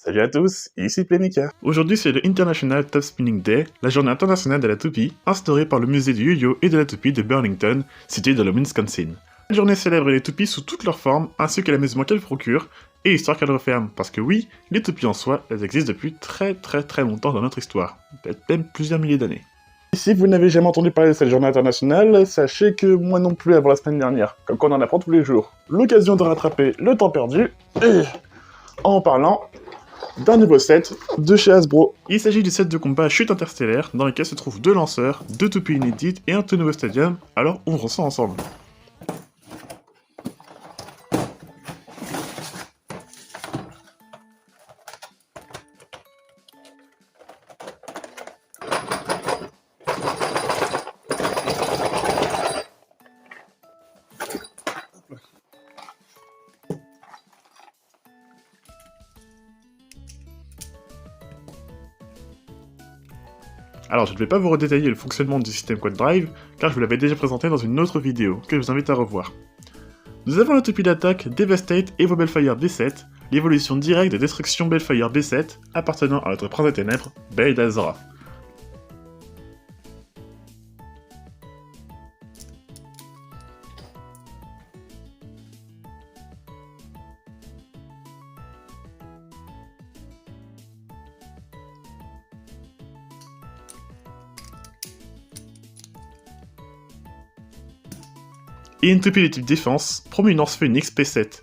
Salut à tous, ici Playmaker. Aujourd'hui c'est le International Top Spinning Day, la journée internationale de la toupie, instaurée par le musée du yo-yo et de la toupie de Burlington, situé dans le Wisconsin. Cette journée célèbre les toupies sous toutes leurs formes, ainsi que l'amusement qu'elles procurent, et histoire qu'elles referment, parce que oui, les toupies en soi, elles existent depuis très longtemps dans notre histoire, peut-être même plusieurs milliers d'années. Et si vous n'avez jamais entendu parler de cette journée internationale, sachez que moi non plus avant la semaine dernière, comme quoi on en apprend tous les jours. L'occasion de rattraper le temps perdu, et en parlant d'un nouveau set de chez Hasbro. Il s'agit du set de combat Chute Interstellaire, dans lequel se trouvent 2 lanceurs, 2 toupies inédites et un tout nouveau stadium, alors ouvrons ça ensemble. Alors je ne vais pas vous redétailler le fonctionnement du système Quad Drive, car je vous l'avais déjà présenté dans une autre vidéo, que je vous invite à revoir. Nous avons la toupie d'attaque Devastate Evo Balefire B7, l'évolution directe de Destruction Balefire B7, appartenant à notre prince des ténèbres, Bale Azra. Et une toupie de type défense, Prominence Phoenix P7.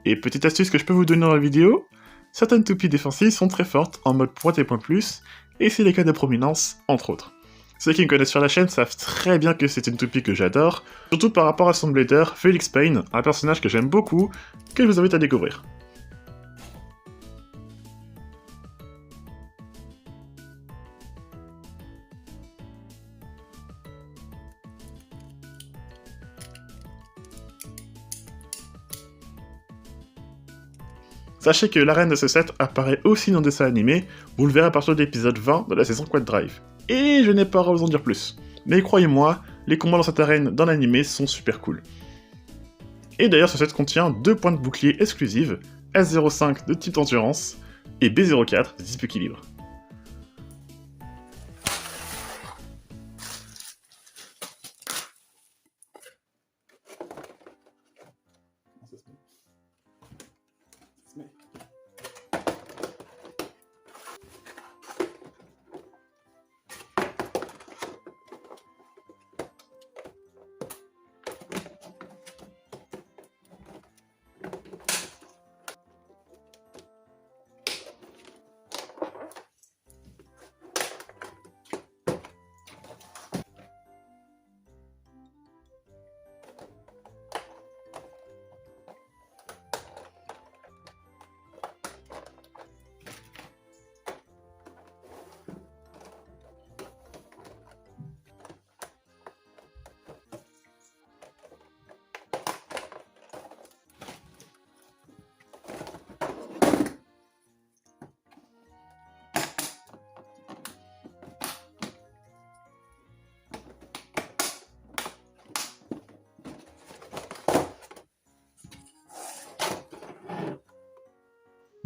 Et petite astuce que je peux vous donner dans la vidéo, certaines toupies défensives sont très fortes en mode pointe et point plus, et c'est le cas de Prominence, entre autres. Ceux qui me connaissent sur la chaîne savent très bien que c'est une toupie que j'adore, surtout par rapport à son blader, Felix Payne, un personnage que j'aime beaucoup, que je vous invite à découvrir. Sachez que l'arène de ce set apparaît aussi dans le dessin animé, vous le verrez à partir de l'épisode 20 de la saison Quad Drive. Et je n'ai pas à vous en dire plus. Mais croyez-moi, les combats dans cette arène dans l'animé sont super cool. Et d'ailleurs ce set contient 2 points de bouclier exclusives, S05 de type endurance, et B04 de type équilibre.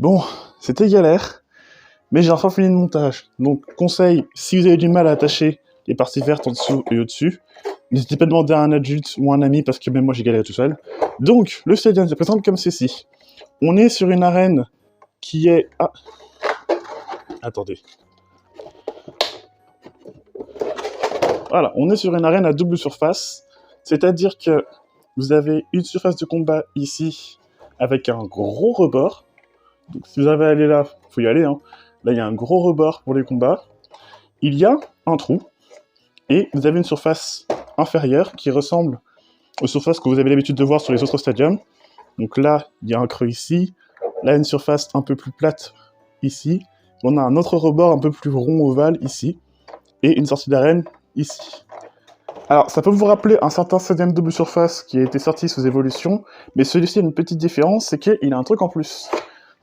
Bon, c'était galère, mais j'ai enfin fini le montage. Donc, conseil, si vous avez du mal à attacher les parties vertes en dessous et au-dessus, n'hésitez pas à demander à un adulte ou un ami, parce que même moi j'ai galéré tout seul. Donc, le stadium se présente comme ceci. On est sur une arène qui est... Ah, attendez. Voilà, on est sur une arène à double surface, c'est-à-dire que vous avez une surface de combat ici, avec un gros rebord. Donc si vous avez à aller là, faut y aller, hein. Là, il y a un gros rebord pour les combats. Il y a un trou, et vous avez une surface inférieure qui ressemble aux surfaces que vous avez l'habitude de voir sur les autres stadiums. Donc là, il y a un creux ici. Là, une surface un peu plus plate ici. On a un autre rebord un peu plus rond ovale ici. Et une sortie d'arène ici. Alors, ça peut vous rappeler un certain stadium double surface qui a été sorti sous évolution, mais celui-ci a une petite différence, c'est qu'il a un truc en plus.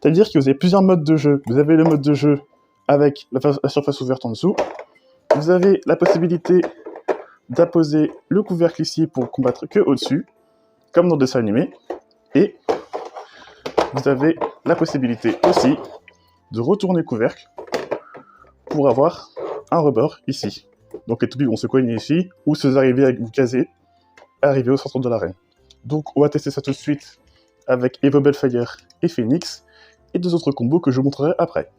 C'est-à-dire que vous avez plusieurs modes de jeu. Vous avez le mode de jeu avec la surface ouverte en dessous. Vous avez la possibilité d'apposer le couvercle ici pour combattre que au-dessus, comme dans le dessin animé. Et vous avez la possibilité aussi de retourner le couvercle pour avoir un rebord ici. Donc les toupies vont se coigner ici, ou se arriver à vous caser, arriver au centre de l'arène. Donc on va tester ça tout de suite avec Evo Bellfire et Phoenix, et deux autres combos que je vous montrerai après.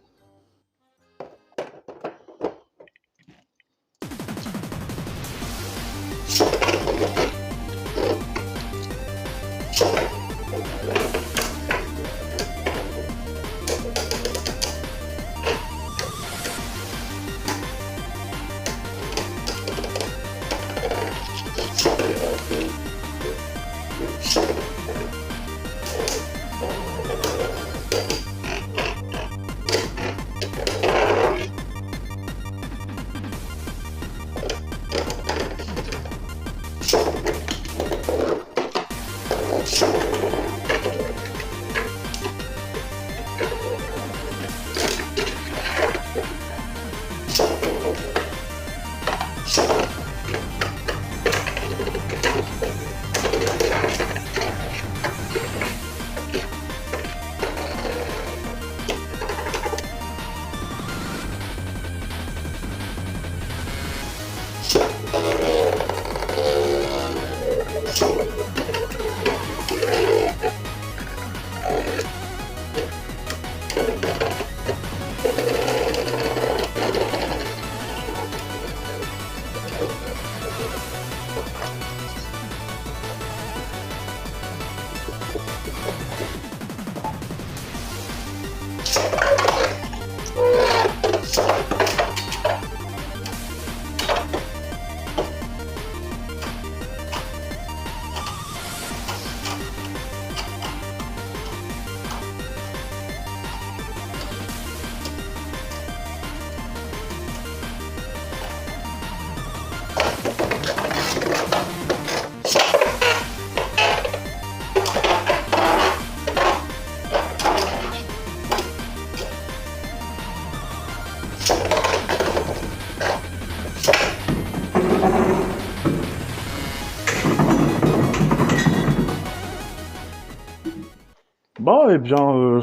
Bon, eh bien,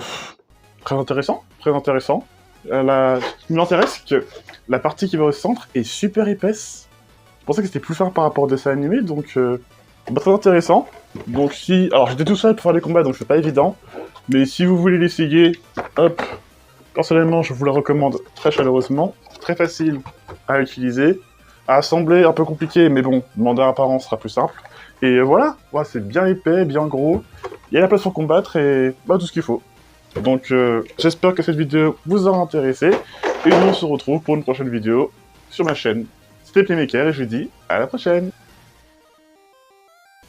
très intéressant, très intéressant. Ce qui m'intéresse, c'est que la partie qui va au centre est super épaisse. Je pensais que c'était plus fin par rapport au dessin animé, donc très intéressant. Donc si... Alors j'étais tout seul pour faire les combats, donc c'est pas évident. Mais si vous voulez l'essayer, hop, personnellement je vous la recommande très chaleureusement. Très facile à utiliser. À assembler, un peu compliqué, mais bon, demander un parent sera plus simple. Et voilà, ouais, c'est bien épais, bien gros. Il y a la place pour combattre et tout ce qu'il faut. Donc j'espère que cette vidéo vous aura intéressé. Et nous on se retrouve pour une prochaine vidéo sur ma chaîne. C'était Playmaker et je vous dis à la prochaine.